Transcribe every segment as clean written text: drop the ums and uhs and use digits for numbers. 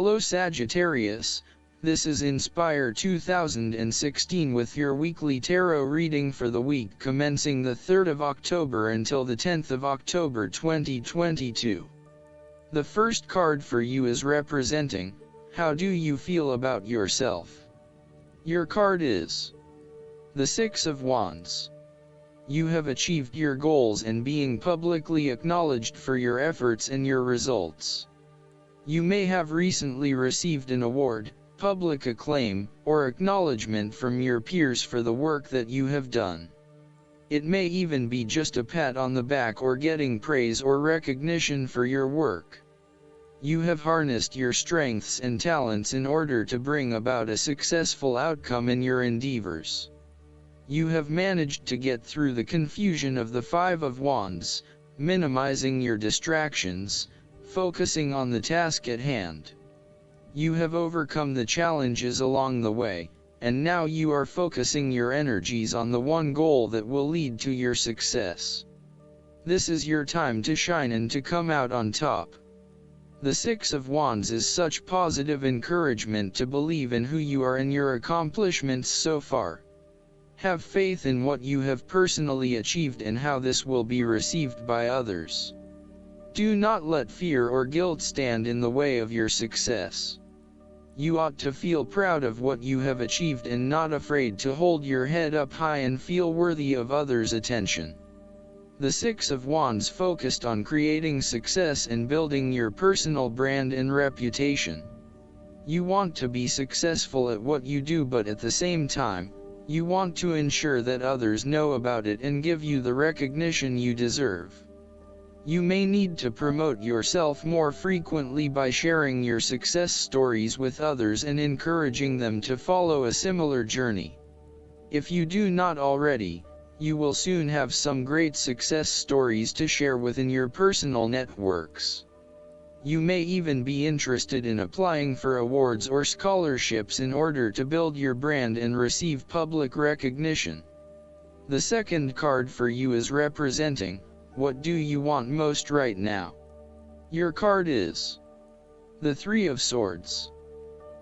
Hello Sagittarius, this is Inspire 2016 with your weekly tarot reading for the week commencing the 3rd of October until the 10th of October 2022. The first card for you is representing, how do you feel about yourself? Your card is the Six of Wands. You have achieved your goals and being publicly acknowledged for your efforts and your results. You may have recently received an award, public acclaim, or acknowledgement from your peers for the work that you have done. It may even be just a pat on the back or getting praise or recognition for your work. You have harnessed your strengths and talents in order to bring about a successful outcome in your endeavors. You have managed to get through the confusion of the Five of Wands, minimizing your distractions, focusing on the task at hand. You have overcome the challenges along the way, and now you are focusing your energies on the one goal that will lead to your success. This is your time to shine and to come out on top. The Six of Wands is such positive encouragement to believe in who you are and your accomplishments so far. Have faith in what you have personally achieved and how this will be received by others. Do not let fear or guilt stand in the way of your success. You ought to feel proud of what you have achieved and not afraid to hold your head up high and feel worthy of others' attention. The Six of Wands focused on creating success and building your personal brand and reputation. You want to be successful at what you do, but at the same time, you want to ensure that others know about it and give you the recognition you deserve. You may need to promote yourself more frequently by sharing your success stories with others and encouraging them to follow a similar journey. If you do not already, you will soon have some great success stories to share within your personal networks. You may even be interested in applying for awards or scholarships in order to build your brand and receive public recognition. The second card for you is representing, what do you want most right now? Your card is the Three of Swords.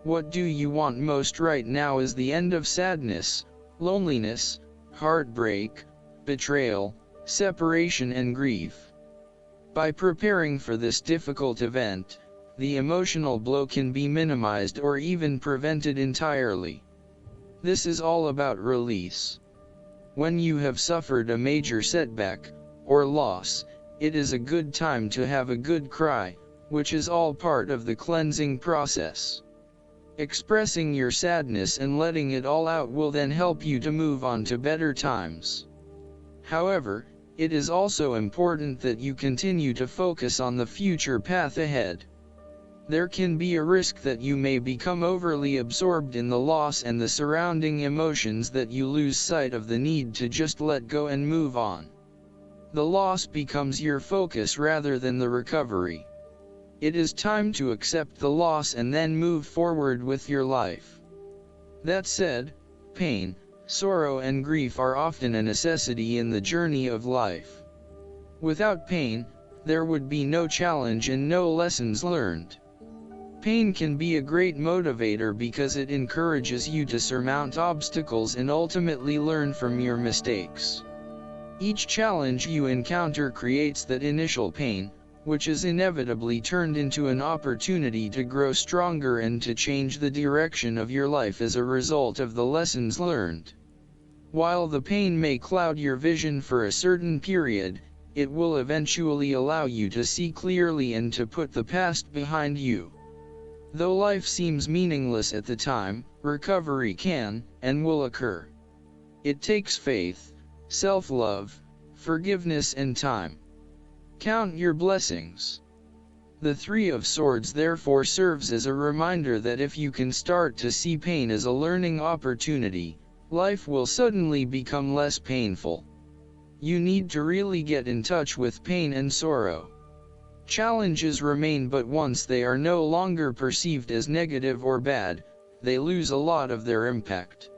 What do you want most right now is the end of sadness, loneliness, heartbreak, betrayal, separation and grief. By preparing for this difficult event, the emotional blow can be minimized or even prevented entirely. This is all about release. When you have suffered a major setback, or loss, it is a good time to have a good cry, which is all part of the cleansing process. Expressing your sadness and letting it all out will then help you to move on to better times. However, it is also important that you continue to focus on the future path ahead. There can be a risk that you may become overly absorbed in the loss and the surrounding emotions that you lose sight of the need to just let go and move on. The loss becomes your focus rather than the recovery. It is time to accept the loss and then move forward with your life. That said, pain, sorrow and grief are often a necessity in the journey of life. Without pain, there would be no challenge and no lessons learned. Pain can be a great motivator because it encourages you to surmount obstacles and ultimately learn from your mistakes. Each challenge you encounter creates that initial pain, which is inevitably turned into an opportunity to grow stronger and to change the direction of your life as a result of the lessons learned. While the pain may cloud your vision for a certain period, it will eventually allow you to see clearly and to put the past behind you. Though life seems meaningless at the time, recovery can, and will occur. It takes faith, self-love, forgiveness and time. Count your blessings. The Three of Swords therefore serves as a reminder that if you can start to see pain as a learning opportunity, life will suddenly become less painful. You need to really get in touch with pain and sorrow. Challenges remain, but once they are no longer perceived as negative or bad, they lose a lot of their impact.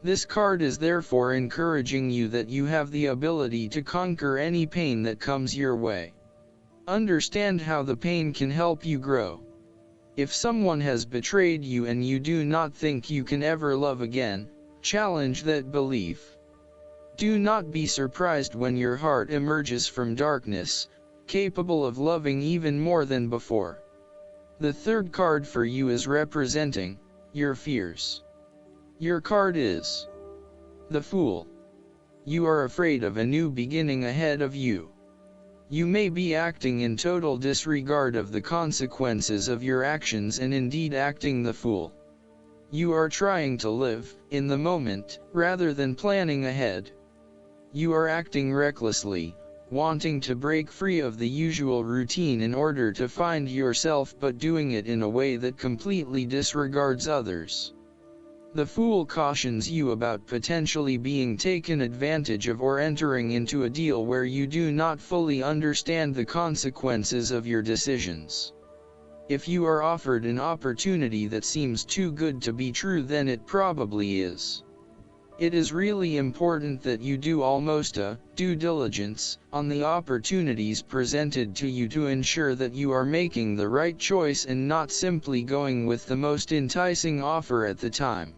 This card is therefore encouraging you that you have the ability to conquer any pain that comes your way. Understand how the pain can help you grow. If someone has betrayed you and you do not think you can ever love again, challenge that belief. Do not be surprised when your heart emerges from darkness, capable of loving even more than before. The third card for you is representing your fears. Your card is the Fool. You are afraid of a new beginning ahead of you. You may be acting in total disregard of the consequences of your actions and indeed acting the fool. You are trying to live in the moment, rather than planning ahead. You are acting recklessly, wanting to break free of the usual routine in order to find yourself, but doing it in a way that completely disregards others. The Fool cautions you about potentially being taken advantage of or entering into a deal where you do not fully understand the consequences of your decisions. If you are offered an opportunity that seems too good to be true, then it probably is. It is really important that you do almost a due diligence on the opportunities presented to you to ensure that you are making the right choice and not simply going with the most enticing offer at the time.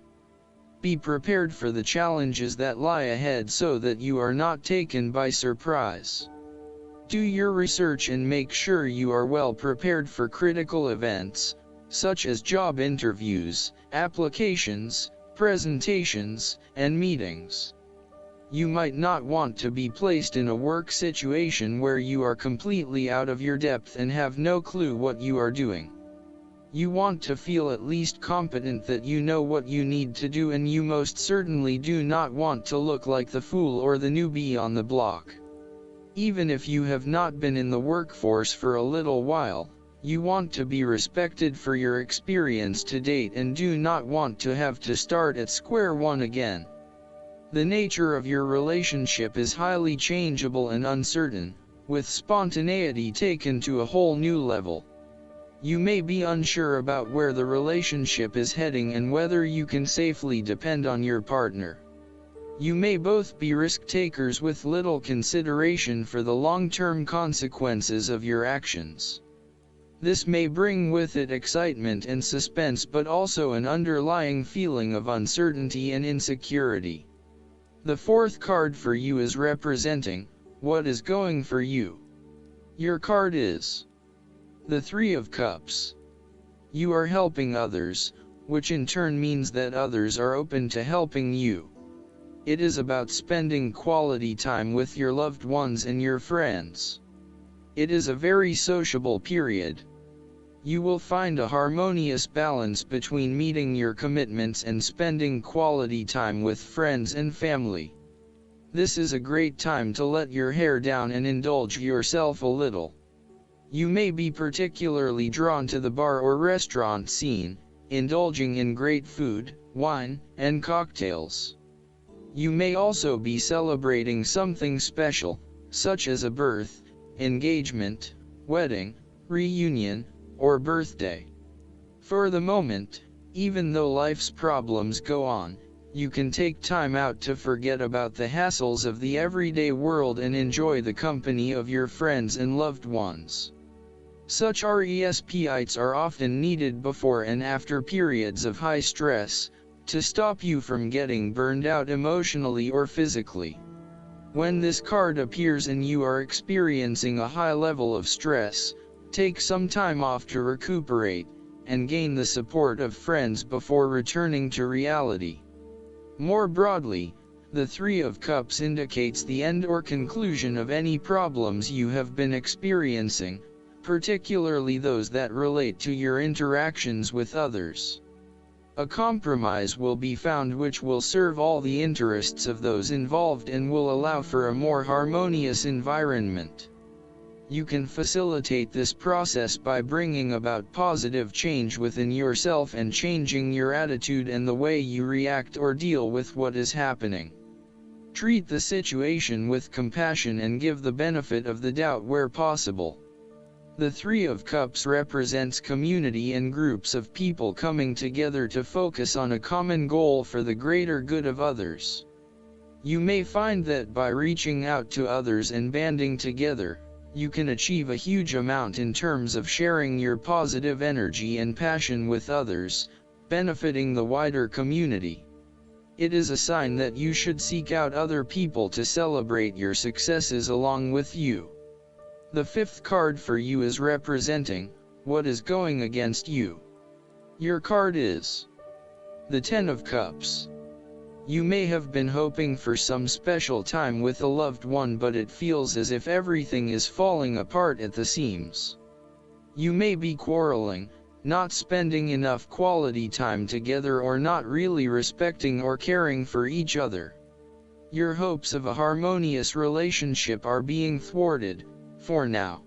Be prepared for the challenges that lie ahead so that you are not taken by surprise. Do your research and make sure you are well prepared for critical events, such as job interviews, applications, presentations, and meetings. You might not want to be placed in a work situation where you are completely out of your depth and have no clue what you are doing. You want to feel at least competent, that you know what you need to do, and you most certainly do not want to look like the fool or the newbie on the block. Even if you have not been in the workforce for a little while, you want to be respected for your experience to date and do not want to have to start at square one again. The nature of your relationship is highly changeable and uncertain, with spontaneity taken to a whole new level. You may be unsure about where the relationship is heading and whether you can safely depend on your partner. You may both be risk takers with little consideration for the long-term consequences of your actions. This may bring with it excitement and suspense, but also an underlying feeling of uncertainty and insecurity. The fourth card for you is representing what is going for you. Your card is the Three of Cups. You are helping others, which in turn means that others are open to helping you. It is about spending quality time with your loved ones and your friends. It is a very sociable period. You will find a harmonious balance between meeting your commitments and spending quality time with friends and family. This is a great time to let your hair down and indulge yourself a little. You may be particularly drawn to the bar or restaurant scene, indulging in great food, wine, and cocktails. You may also be celebrating something special, such as a birth, engagement, wedding, reunion, or birthday. For the moment, even though life's problems go on, you can take time out to forget about the hassles of the everyday world and enjoy the company of your friends and loved ones. Such respites are often needed before and after periods of high stress, to stop you from getting burned out emotionally or physically. When this card appears and you are experiencing a high level of stress, take some time off to recuperate, and gain the support of friends before returning to reality. More broadly, the Three of Cups indicates the end or conclusion of any problems you have been experiencing, particularly those that relate to your interactions with others. A compromise will be found which will serve all the interests of those involved and will allow for a more harmonious environment. You can facilitate this process by bringing about positive change within yourself and changing your attitude and the way you react or deal with what is happening. Treat the situation with compassion and give the benefit of the doubt where possible. The Three of Cups represents community and groups of people coming together to focus on a common goal for the greater good of others. You may find that by reaching out to others and banding together, you can achieve a huge amount in terms of sharing your positive energy and passion with others, benefiting the wider community. It is a sign that you should seek out other people to celebrate your successes along with you. The fifth card for you is representing what is going against you. Your card is the Ten of Cups. You may have been hoping for some special time with a loved one, but it feels as if everything is falling apart at the seams. You may be quarreling, not spending enough quality time together, or not really respecting or caring for each other. Your hopes of a harmonious relationship are being thwarted, for now.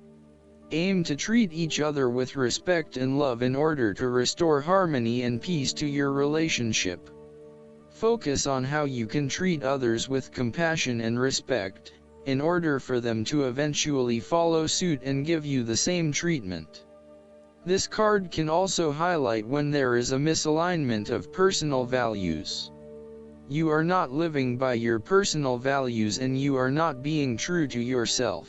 Aim to treat each other with respect and love in order to restore harmony and peace to your relationship. Focus on how you can treat others with compassion and respect, in order for them to eventually follow suit and give you the same treatment. This card can also highlight when there is a misalignment of personal values. You are not living by your personal values and you are not being true to yourself.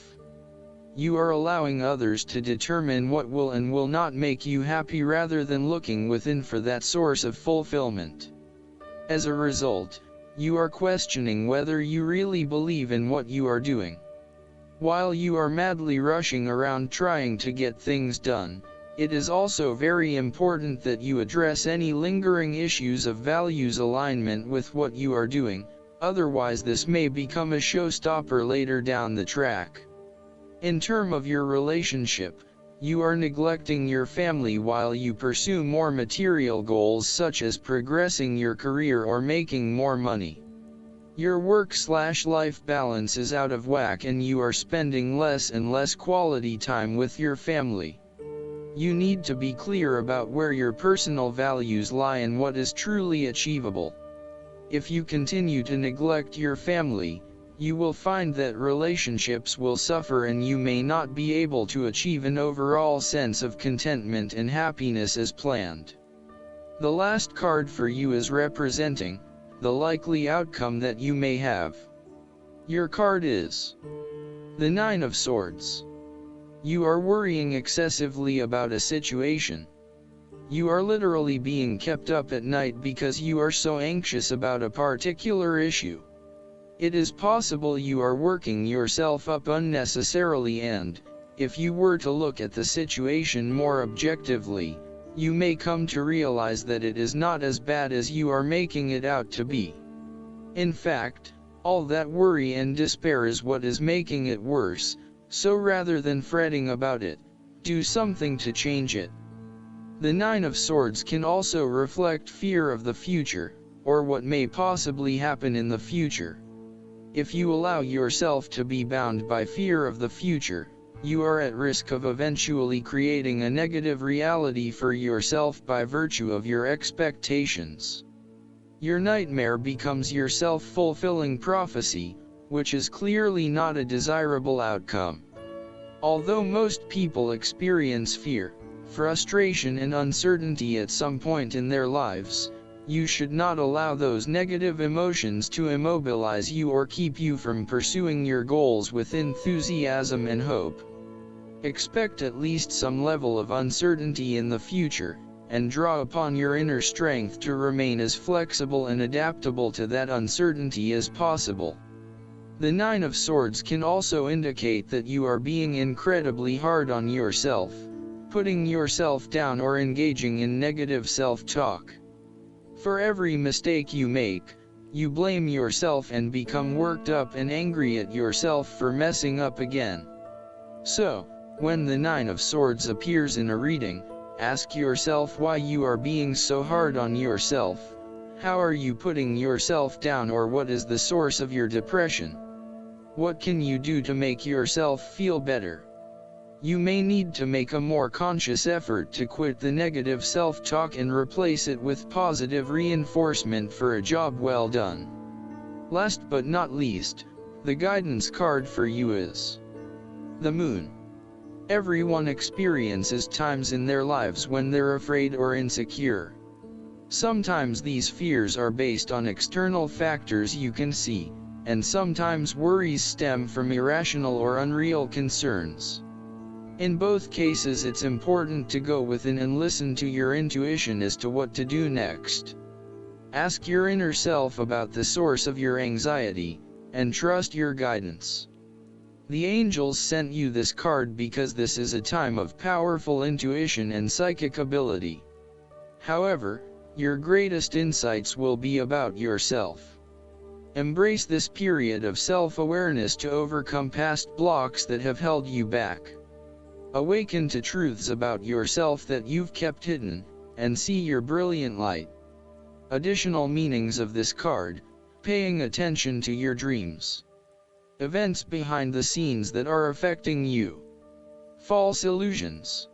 You are allowing others to determine what will and will not make you happy rather than looking within for that source of fulfillment. As a result, you are questioning whether you really believe in what you are doing. While you are madly rushing around trying to get things done, it is also very important that you address any lingering issues of values alignment with what you are doing, otherwise this may become a showstopper later down the track. In terms of your relationship, you are neglecting your family while you pursue more material goals such as progressing your career or making more money. Your work/life balance is out of whack and you are spending less and less quality time with your family. You need to be clear about where your personal values lie and what is truly achievable. If you continue to neglect your family, you will find that relationships will suffer and you may not be able to achieve an overall sense of contentment and happiness as planned. The last card for you is representing the likely outcome that you may have. Your card is the Nine of Swords. You are worrying excessively about a situation. You are literally being kept up at night because you are so anxious about a particular issue. It is possible you are working yourself up unnecessarily, and, if you were to look at the situation more objectively, you may come to realize that it is not as bad as you are making it out to be. In fact, all that worry and despair is what is making it worse. So rather than fretting about it, do something to change it. The Nine of Swords can also reflect fear of the future, or what may possibly happen in the future. If you allow yourself to be bound by fear of the future, you are at risk of eventually creating a negative reality for yourself by virtue of your expectations. Your nightmare becomes your self-fulfilling prophecy, which is clearly not a desirable outcome. Although most people experience fear, frustration and uncertainty at some point in their lives, you should not allow those negative emotions to immobilize you or keep you from pursuing your goals with enthusiasm and hope. Expect at least some level of uncertainty in the future, and draw upon your inner strength to remain as flexible and adaptable to that uncertainty as possible. The Nine of Swords can also indicate that you are being incredibly hard on yourself, putting yourself down or engaging in negative self-talk. For every mistake you make, you blame yourself and become worked up and angry at yourself for messing up again. So, when the Nine of Swords appears in a reading, ask yourself why you are being so hard on yourself. How are you putting yourself down, or what is the source of your depression? What can you do to make yourself feel better? You may need to make a more conscious effort to quit the negative self-talk and replace it with positive reinforcement for a job well done. Last but not least, the guidance card for you is the Moon. Everyone experiences times in their lives when they're afraid or insecure. Sometimes these fears are based on external factors you can see, and sometimes worries stem from irrational or unreal concerns. In both cases, it's important to go within and listen to your intuition as to what to do next. Ask your inner self about the source of your anxiety, and trust your guidance. The angels sent you this card because this is a time of powerful intuition and psychic ability. However, your greatest insights will be about yourself. Embrace this period of self-awareness to overcome past blocks that have held you back. Awaken to truths about yourself that you've kept hidden, and see your brilliant light. Additional meanings of this card: paying attention to your dreams. Events behind the scenes that are affecting you. False illusions.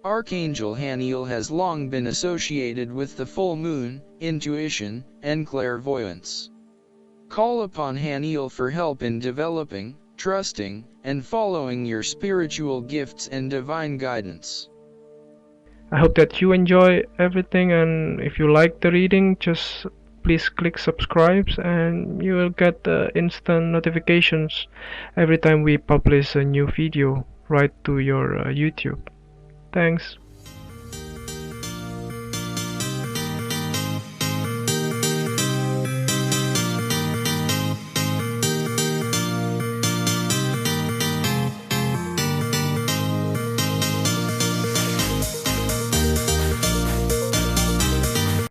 Archangel Haniel has long been associated with the full moon, intuition, and clairvoyance. Call upon Haniel for help in developing, trusting, and following your spiritual gifts and divine guidance. I hope that you enjoy everything, and if you like the reading, just please click subscribe and you will get instant notifications every time we publish a new video right to your YouTube. Thanks.